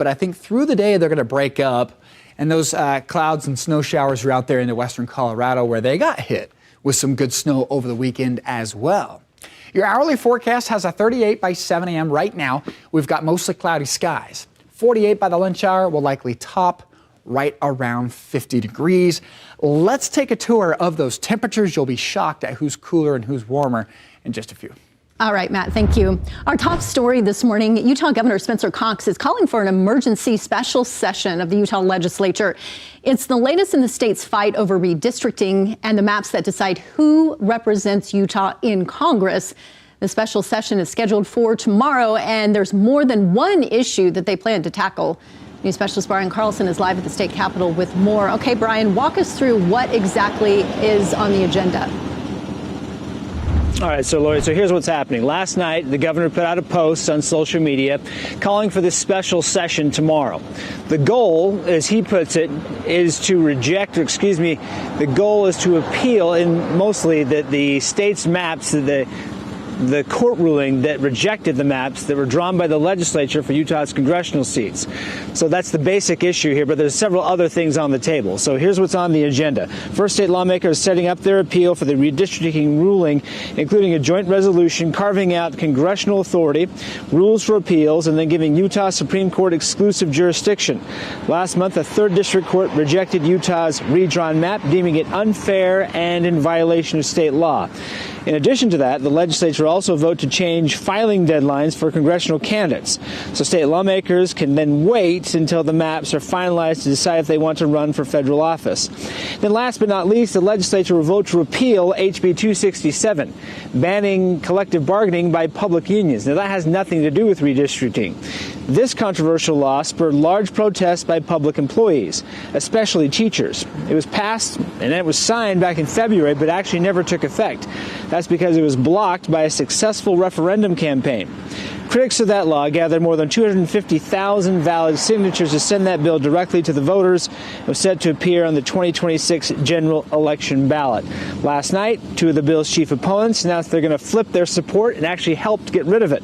but I think through the day they're going to break up, and those clouds and snow showers are out there into western Colorado where they got hit with some good snow over the weekend as well. Your hourly forecast has a 38 by 7 a.m. right now. We've got mostly cloudy skies. 48 by the lunch hour will likely top right around 50 degrees. Let's take a tour of those temperatures. You'll be shocked at who's cooler and who's warmer in just a few. All right, Matt, thank you. Our top story this morning, Utah Governor Spencer Cox is calling for an emergency special session of the Utah legislature. It's the latest in the state's fight over redistricting and the maps that decide who represents Utah in Congress. The special session is scheduled for tomorrow, and there's more than one issue that they plan to tackle. News specialist Brian Carlson is live at the state capitol with more. Okay, Brian, walk us through what exactly is on the agenda. All right, so Lori, here's what's happening. Last night, the governor put out a post on social media calling for this special session tomorrow. The goal, as he puts it, is to reject, or excuse me, the goal is to appeal in mostly the state's maps, the court ruling that rejected the maps that were drawn by the legislature for Utah's congressional seats. So that's the basic issue here, but there's several other things on the table. So here's what's on the agenda. First, state lawmakers setting up their appeal for the redistricting ruling, including a joint resolution carving out congressional authority, rules for appeals, and then giving Utah Supreme Court exclusive jurisdiction. Last month, a third district court rejected Utah's redrawn map, deeming it unfair and in violation of state law. In addition to that, the legislature will also vote to change filing deadlines for congressional candidates. So state lawmakers can then wait until the maps are finalized to decide if they want to run for federal office. Then last but not least, the legislature will vote to repeal HB 267, banning collective bargaining by public unions. Now, that has nothing to do with redistricting. This controversial law spurred large protests by public employees, especially teachers. It was passed and it was signed back in February, but actually never took effect. That's because it was blocked by a successful referendum campaign. Critics of that law gathered more than 250,000 valid signatures to send that bill directly to the voters. It was set to appear on the 2026 general election ballot. Last night, two of the bill's chief opponents announced they're going to flip their support and actually help to get rid of it.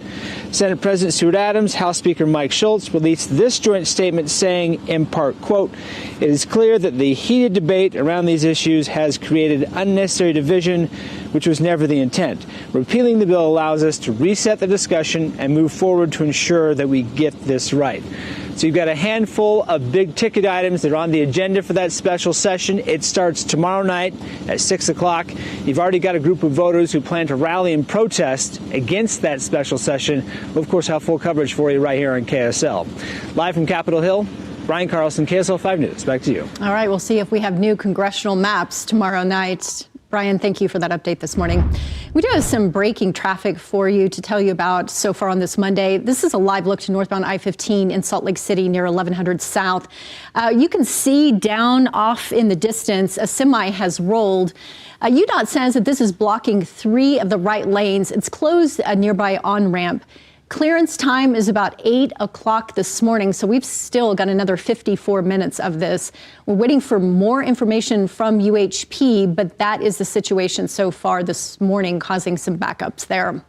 Senate President Stuart Adams, House Speaker Mike Schultz released this joint statement saying, in part, quote, "It is clear that the heated debate around these issues has created unnecessary division, which was never the intent. Repealing the bill allows us to reset the discussion and move forward to ensure that we get this right." So you've got a handful of big ticket items that are on the agenda for that special session. It starts tomorrow night at 6 o'clock. You've already got a group of voters who plan to rally and protest against that special session. We'll, of course, have full coverage for you right here on KSL. Live from Capitol Hill, Brian Carlson, KSL 5 News. Back to you. All right, we'll see if we have new congressional maps tomorrow night. Brian, thank you for that update this morning. We do have some breaking traffic for you to tell you about so far on this Monday. This is a live look to northbound I-15 in Salt Lake City near 1100 South. You can see down off in the distance, a semi has rolled. UDOT says that this is blocking 3 of the right lanes. It's closed a nearby on-ramp. Clearance time is about 8 o'clock this morning, so we've still got another 54 minutes of this. We're waiting for more information from UHP, but that is the situation so far this morning, causing some backups there.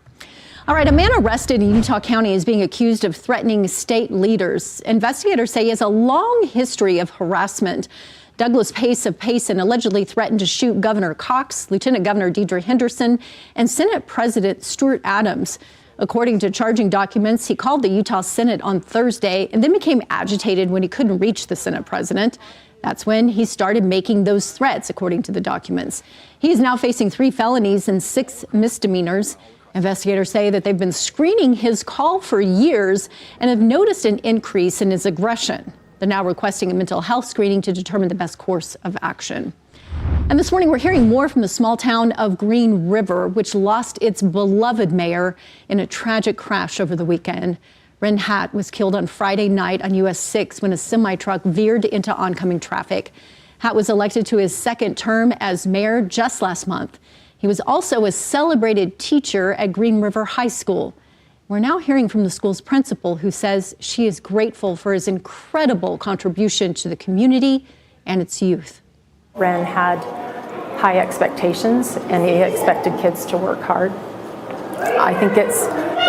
All right, a man arrested in Utah County is being accused of threatening state leaders. Investigators say he has a long history of harassment. Douglas Pace of Payson allegedly threatened to shoot Governor Cox, Lieutenant Governor Deidre Henderson, and Senate President Stuart Adams. According to charging documents, he called the Utah Senate on Thursday and then became agitated when he couldn't reach the Senate president. That's when he started making those threats, according to the documents. He is now facing 3 felonies and 6 misdemeanors. Investigators say that they've been screening his call for years and have noticed an increase in his aggression. They're now requesting a mental health screening to determine the best course of action. And this morning, we're hearing more from the small town of Green River, which lost its beloved mayor in a tragic crash over the weekend. Ren Hatt was killed on Friday night on US 6 when a semi-truck veered into oncoming traffic. Hatt was elected to his 2nd term as mayor just last month. He was also a celebrated teacher at Green River High School. We're now hearing from the school's principal, who says she is grateful for his incredible contribution to the community and its youth. Ren had high expectations, and he expected kids to work hard. I think it's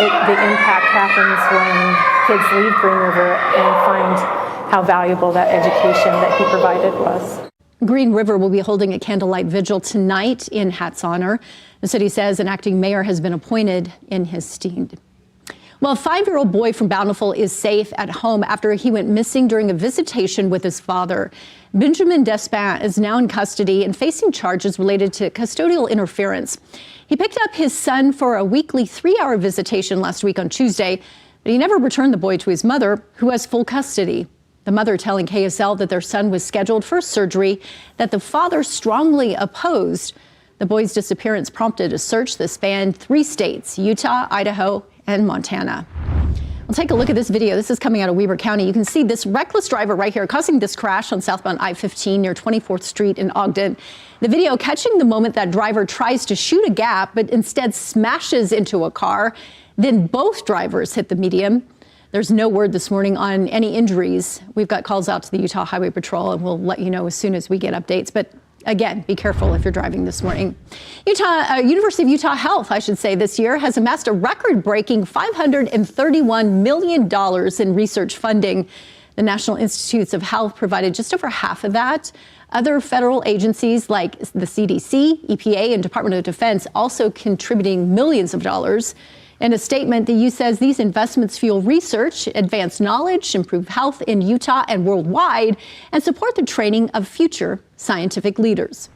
the impact happens when kids leave Green River and find how valuable that education that he provided was. Green River will be holding a candlelight vigil tonight in Hat's honor. The city says an acting mayor has been appointed in his stead. Well, a 5-year-old boy from Bountiful is safe at home after he went missing during a visitation with his father. Benjamin Despin is now in custody and facing charges related to custodial interference. He picked up his son for a weekly 3-hour visitation last week on Tuesday, but he never returned the boy to his mother, who has full custody. The mother telling KSL that their son was scheduled for surgery that the father strongly opposed. The boy's disappearance prompted a search that spanned 3 states, Utah, Idaho, and Montana. Well, take a look at this video. This is coming out of Weber County. You can see this reckless driver right here causing this crash on southbound I-15 near 24th Street in Ogden. The video catching the moment that driver tries to shoot a gap, but instead smashes into a car. Then both drivers hit the median. There's no word this morning on any injuries. We've got calls out to the Utah Highway Patrol, and we'll let you know as soon as we get updates. But again, be careful if you're driving this morning. University of Utah Health, I should say, this year has amassed a record-breaking $531 million in research funding. The National Institutes of Health provided just over half of that. Other federal agencies like the CDC, EPA, and Department of Defense also contributing millions of dollars. In a statement, the U says these investments fuel research, advance knowledge, improve health in Utah and worldwide, and support the training of future scientific leaders.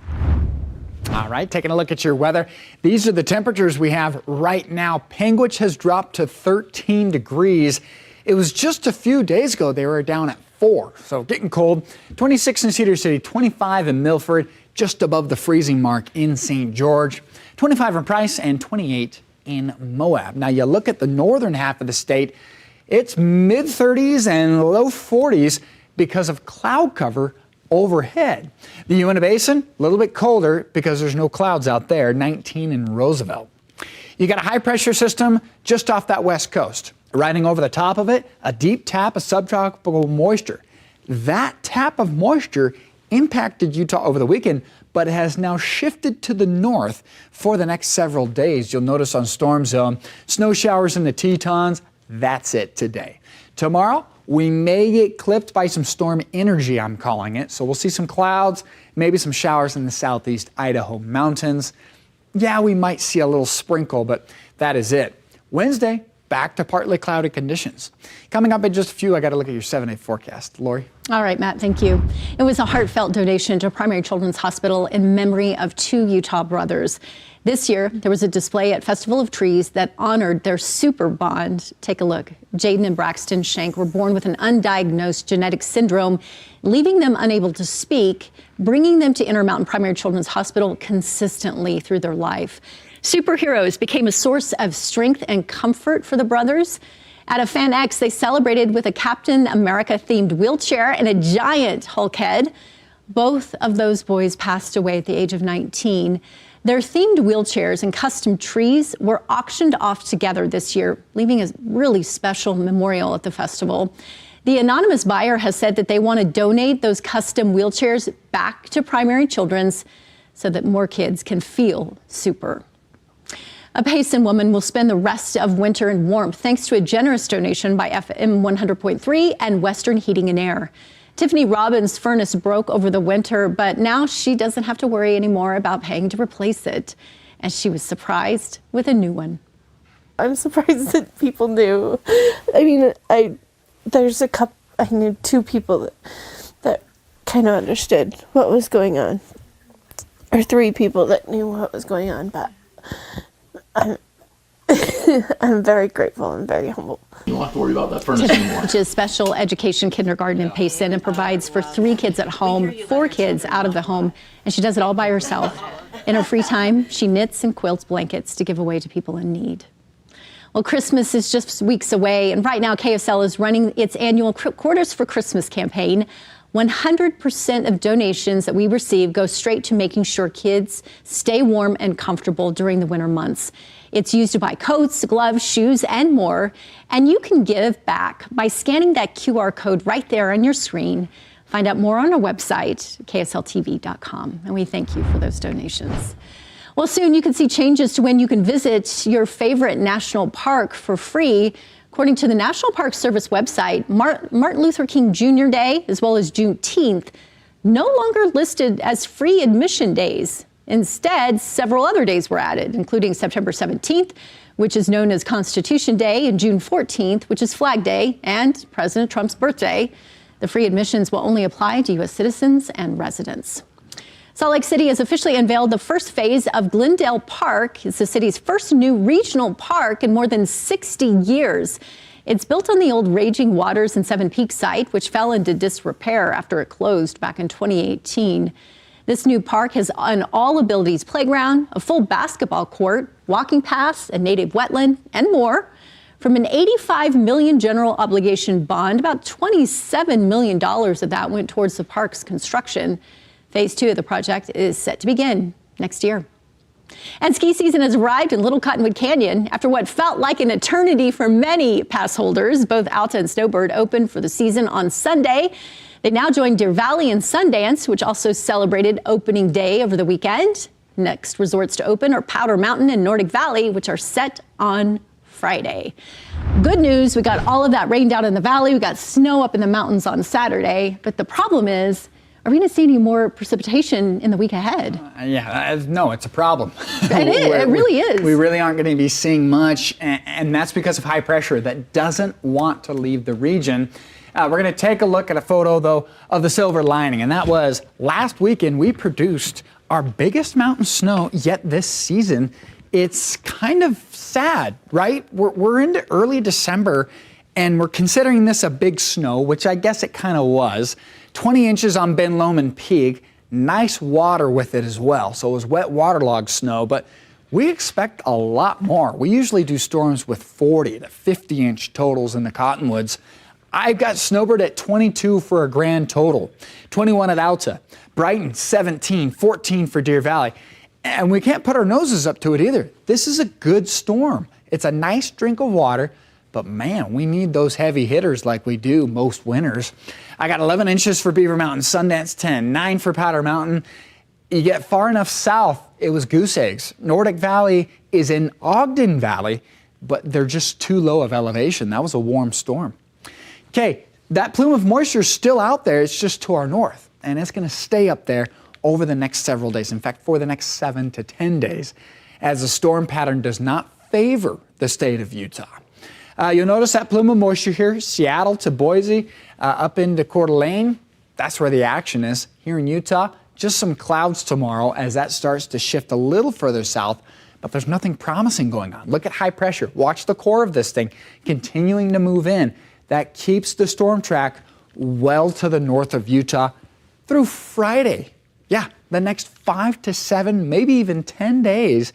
All right, taking a look at your weather. These are the temperatures we have right now. Panguitch has dropped to 13 degrees. It was just a few days ago they were down at 4, so getting cold. 26 in Cedar City, 25 in Milford, just above the freezing mark in St. George, 25 in Price, and 28 in Moab. Now you look at the northern half of the state, it's mid-30s and low 40s because of cloud cover overhead. The Uinta Basin, a little bit colder because there's no clouds out there, 19 in Roosevelt. You got a high pressure system just off that west coast. Riding over the top of it, a deep tap of subtropical moisture. That tap of moisture impacted Utah over the weekend, but it has now shifted to the north for the next several days. You'll notice on Storm Zone, snow showers in the Tetons. That's it today. Tomorrow, we may get clipped by some storm energy, I'm calling it. So we'll see some clouds, maybe some showers in the southeast Idaho mountains. Yeah, we might see a little sprinkle, but that is it. Wednesday, back to partly cloudy conditions. Coming up in just a few, I got to look at your 7-day forecast. Lori? All right, Matt, thank you. It was a heartfelt donation to Primary Children's Hospital in memory of 2 Utah brothers. This year, there was a display at Festival of Trees that honored their super bond. Take a look. Jaden and Braxton Shank were born with an undiagnosed genetic syndrome, leaving them unable to speak, bringing them to Intermountain Primary Children's Hospital consistently through their life. Superheroes became a source of strength and comfort for the brothers. At a Fan X, they celebrated with a Captain America-themed wheelchair and a giant Hulk head. Both of those boys passed away at the age of 19. Their themed wheelchairs and custom trees were auctioned off together this year, leaving a really special memorial at the festival. The anonymous buyer has said that they want to donate those custom wheelchairs back to Primary Children's so that more kids can feel super. A Payson woman will spend the rest of winter in warmth thanks to a generous donation by FM 100.3 and Western Heating and Air. Tiffany Robbins' furnace broke over the winter, but now she doesn't have to worry anymore about paying to replace it. And she was surprised with a new one. I'm surprised that people knew. I mean, I knew 2 people that kind of understood what was going on. Or 3 people that knew what was going on, but I'm very grateful and very humble. You don't have to worry about that furnace anymore. Which is special education kindergarten in Payson and provides for 3 kids at home, 4 kids out of the home, and she does it all by herself. In her free time, she knits and quilts blankets to give away to people in need. Well, Christmas is just weeks away, and right now KSL is running its annual Quarters for Christmas campaign. 100% of donations that we receive go straight to making sure kids stay warm and comfortable during the winter months. It's used to buy coats, gloves, shoes, and more. And you can give back by scanning that QR code right there on your screen. Find out more on our website, ksltv.com. And we thank you for those donations. Well, soon you can see changes to when you can visit your favorite national park for free. According to the National Park Service website, Martin Luther King Jr. Day, as well as Juneteenth, no longer listed as free admission days. Instead, several other days were added, including September 17th, which is known as Constitution Day, and June 14th, which is Flag Day, and President Trump's birthday. The free admissions will only apply to U.S. citizens and residents. Salt Lake City has officially unveiled the first phase of Glendale Park. It's the city's first new regional park in more than 60 years. It's built on the old Raging Waters and Seven Peaks site, which fell into disrepair after it closed back in 2018. This new park has an all-abilities playground, a full basketball court, walking paths, a native wetland, and more. From an $85 million general obligation bond, about $27 million of that went towards the park's construction. Phase 2 of the project is set to begin next year. And ski season has arrived in Little Cottonwood Canyon. After what felt like an eternity for many pass holders, both Alta and Snowbird opened for the season on Sunday. They now join Deer Valley and Sundance, which also celebrated opening day over the weekend. Next resorts to open are Powder Mountain and Nordic Valley, which are set on Friday. Good news, we got all of that rain down in the valley. We got snow up in the mountains on Saturday. But the problem is, are we going to see any more precipitation in the week ahead? No, it's a problem. It is. It really is. We really aren't going to be seeing much, and that's because of high pressure that doesn't want to leave the region. We're going to take a look at a photo, though, of the silver lining, and that was last weekend we produced our biggest mountain snow yet this season. It's kind of sad, right? We're into early December, and we're considering this a big snow, which I guess it kind of was. 20 inches on Ben Lomond Peak, nice water with it as well. So it was wet waterlogged snow, but we expect a lot more. We usually do storms with 40 to 50 inch totals in the Cottonwoods. I've got Snowbird at 22 for a grand total, 21 at Alta, Brighton 17, 14 for Deer Valley. And we can't put our noses up to it either. This is a good storm. It's a nice drink of water, but man, we need those heavy hitters like we do most winters. I got 11 inches for Beaver Mountain, Sundance 10, 9 for Powder Mountain. You get far enough south, it was goose eggs. Nordic Valley is in Ogden Valley, but they're just too low of elevation. That was a warm storm. Okay, that plume of moisture is still out there. It's just to our north, and it's going to stay up there over the next several days. In fact, for the next 7 to 10 days, as the storm pattern does not favor the state of Utah. You'll notice that plume of moisture here, Seattle to Boise, up into Coeur d'Alene. That's where the action is. Here in Utah, just some clouds tomorrow as that starts to shift a little further south, but there's nothing promising going on. Look at high pressure. Watch the core of this thing continuing to move in. That keeps the storm track well to the north of Utah through Friday. Yeah, the next 5 to 7, maybe even 10 days,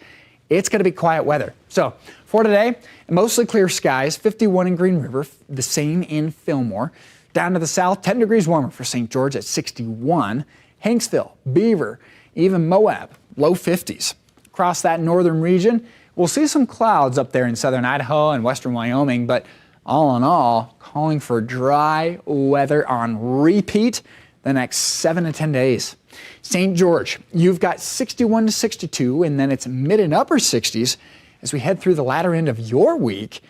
it's going to be quiet weather. So for today, mostly clear skies, 51 in Green River, the same in Fillmore. Down to the south, 10 degrees warmer for St. George at 61. Hanksville, Beaver, even Moab, low 50s. Across that northern region, we'll see some clouds up there in southern Idaho and western Wyoming, but all in all, calling for dry weather on repeat the next 7 to 10 days. St. George, you've got 61 to 62, and then it's mid and upper 60s as we head through the latter end of your week.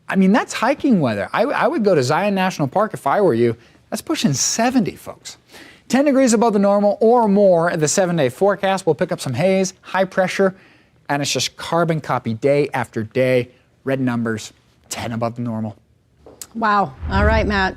I mean, that's hiking weather. I would go to Zion National Park if I were you. That's pushing 70, folks. 10 degrees above the normal or more at the 7-day forecast. We'll pick up some haze, high pressure, and it's just carbon copy day after day. Red numbers, 10 above the normal. Wow. All right, Matt.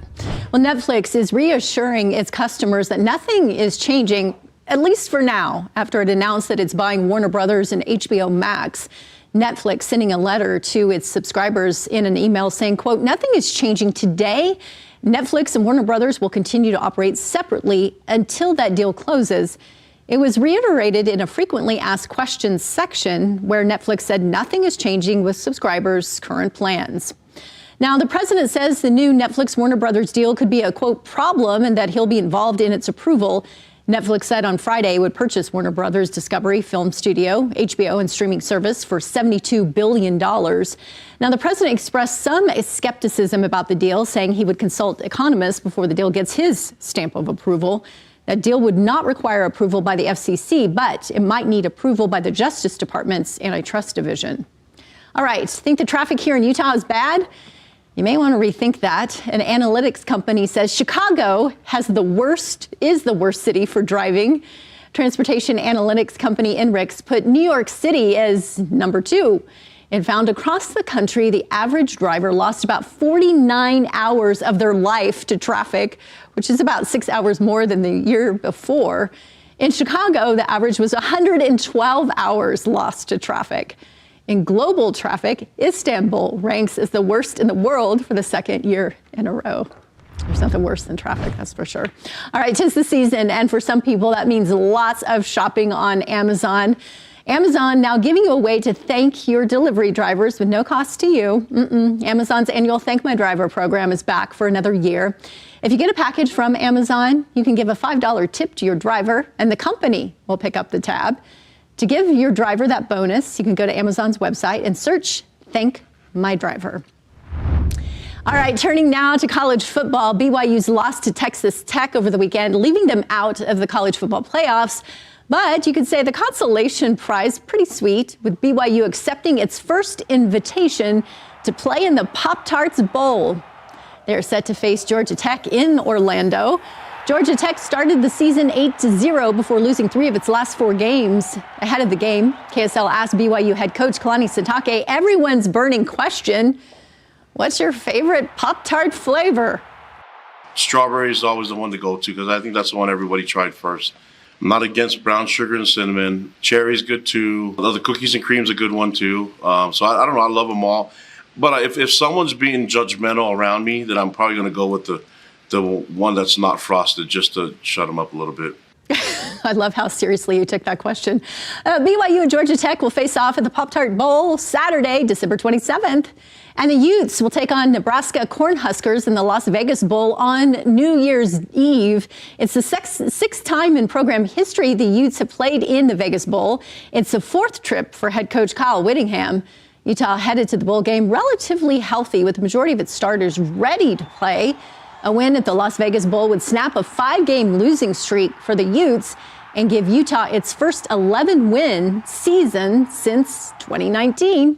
Well, Netflix is reassuring its customers that nothing is changing, at least for now, after it announced that it's buying Warner Brothers and HBO Max. Netflix sending a letter to its subscribers in an email saying, quote, "Nothing is changing today. Netflix and Warner Brothers will continue to operate separately until that deal closes." It was reiterated in a frequently asked questions section where Netflix said nothing is changing with subscribers' current plans. Now, the president says the new Netflix-Warner Brothers deal could be a, quote, problem and that he'll be involved in its approval. Netflix said on Friday it would purchase Warner Brothers Discovery Film Studio, HBO, and streaming service for $72 billion. Now, the president expressed some skepticism about the deal, saying he would consult economists before the deal gets his stamp of approval. That deal would not require approval by the FCC, but it might need approval by the Justice Department's Antitrust Division. All right, think the traffic here in Utah is bad? You may want to rethink that. An analytics company says Chicago is the worst city for driving. Transportation analytics company INRIX put New York City as number 2. It found across the country, the average driver lost about 49 hours of their life to traffic, which is about 6 hours more than the year before. In Chicago, the average was 112 hours lost to traffic. In global traffic, Istanbul ranks as the worst in the world for the second year in a row. There's nothing worse than traffic, that's for sure. All right, 'tis the season, and for some people, that means lots of shopping on Amazon. Amazon now giving you a way to thank your delivery drivers with no cost to you. Amazon's annual Thank My Driver program is back for another year. If you get a package from Amazon, you can give a $5 tip to your driver, and the company will pick up the tab. To give your driver that bonus, you can go to Amazon's website and search Thank My Driver. All right, turning now to college football. BYU's lost to Texas Tech over the weekend, leaving them out of the college football playoffs. But you could say the consolation prize, pretty sweet, with BYU accepting its first invitation to play in the Pop-Tarts Bowl. They're set to face Georgia Tech in Orlando. Georgia Tech started the season 8-0 before losing 3 of its last 4 games. Ahead of the game, KSL asked BYU head coach Kalani Sitake everyone's burning question: what's your favorite Pop-Tart flavor? Strawberry is always the one to go to because I think that's the one everybody tried first. I'm not against brown sugar and cinnamon. Cherry's good too. The cookies and cream's a good one too. So I don't know. I love them all. But if someone's being judgmental around me, then I'm probably going to go with the one that's not frosted, just to shut them up a little bit. I love how seriously you took that question. BYU and Georgia Tech will face off at the Pop-Tart Bowl Saturday, December 27th. And the Utes will take on Nebraska Cornhuskers in the Las Vegas Bowl on New Year's Eve. It's the sixth time in program history the Utes have played in the Vegas Bowl. It's the 4th trip for head coach Kyle Whittingham. Utah headed to the bowl game relatively healthy, with the majority of its starters ready to play. A win at the Las Vegas Bowl would snap a 5-game losing streak for the Utes and give Utah its first 11-win season since 2019.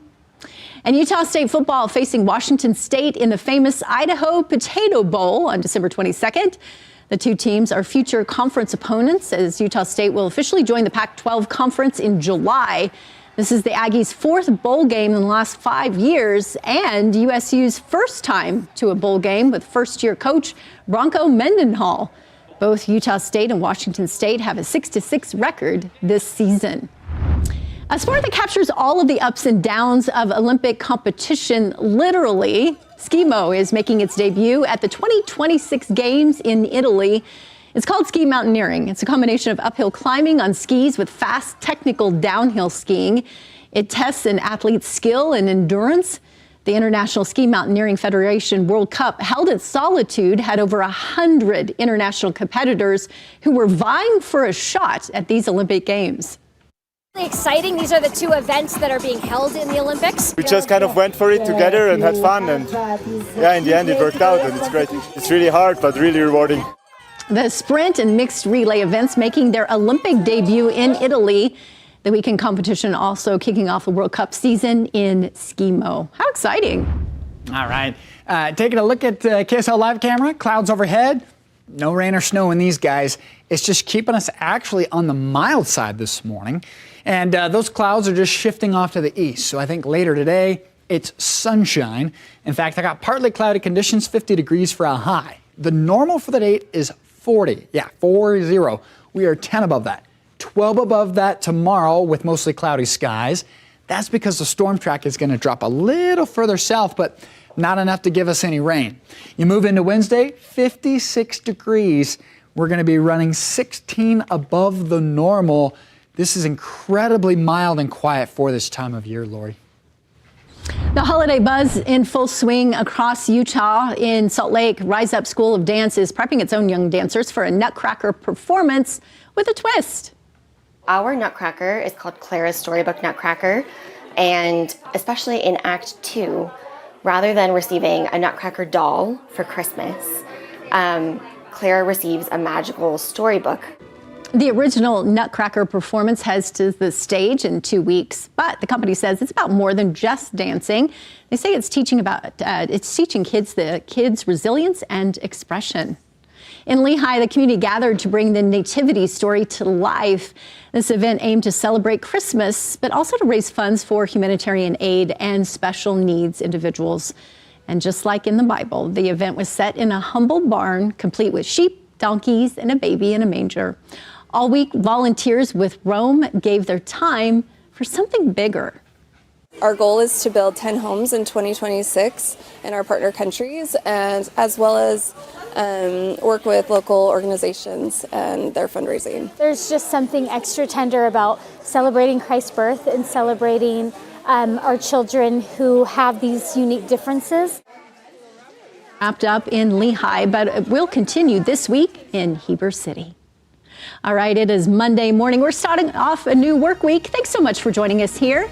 And Utah State football facing Washington State in the famous Idaho Potato Bowl on December 22nd. The two teams are future conference opponents, as Utah State will officially join the Pac-12 conference in July. This is the Aggies' 4th bowl game in the last 5 years, and USU's first time to a bowl game with first-year coach Bronco Mendenhall. Both Utah State and Washington State have a 6-6 record this season. A sport that captures all of the ups and downs of Olympic competition, literally, Skimo is making its debut at the 2026 Games in Italy. It's called ski mountaineering. It's a combination of uphill climbing on skis with fast, technical downhill skiing. It tests an athlete's skill and endurance. The International Ski Mountaineering Federation World Cup held at Solitude had over 100 international competitors who were vying for a shot at these Olympic Games. Exciting. These are the 2 events that are being held in the Olympics. We just kind of went for it together and had fun, and yeah, in the end it worked out, and it's great. It's really hard, but really rewarding. The sprint and mixed relay events making their Olympic debut in Italy. The weekend competition also kicking off the World Cup season in Skimo. How exciting. All right. Taking a look at KSL live camera, clouds overhead. No rain or snow in these guys. It's just keeping us actually on the mild side this morning. And those clouds are just shifting off to the east. So I think later today, it's sunshine. In fact, I got partly cloudy conditions, 50 degrees for a high. The normal for the day is 40. Yeah, 40. We are 10 above that. 12 above that tomorrow with mostly cloudy skies. That's because the storm track is going to drop a little further south, but not enough to give us any rain. You move into Wednesday, 56 degrees. We're going to be running 16 above the normal. This is incredibly mild and quiet for this time of year, Lori. The holiday buzz in full swing across Utah. In Salt Lake, Rise Up School of Dance is prepping its own young dancers for a Nutcracker performance with a twist. Our Nutcracker is called Clara's Storybook Nutcracker, and especially in Act 2, rather than receiving a Nutcracker doll for Christmas, Clara receives a magical storybook. The original Nutcracker performance heads to the stage in 2 weeks, but the company says it's about more than just dancing. They say it's teaching kids resilience and expression. In Lehigh, the community gathered to bring the nativity story to life. This event aimed to celebrate Christmas, but also to raise funds for humanitarian aid and special needs individuals. And just like in the Bible, the event was set in a humble barn, complete with sheep, donkeys, and a baby in a manger. All week, volunteers with Rome gave their time for something bigger. Our goal is to build 10 homes in 2026 in our partner countries, and as well as work with local organizations and their fundraising. There's just something extra tender about celebrating Christ's birth and celebrating our children who have these unique differences. Wrapped up in Lehigh, but it will continue this week in Heber City. All right, it is Monday morning. We're starting off a new work week. Thanks so much for joining us here.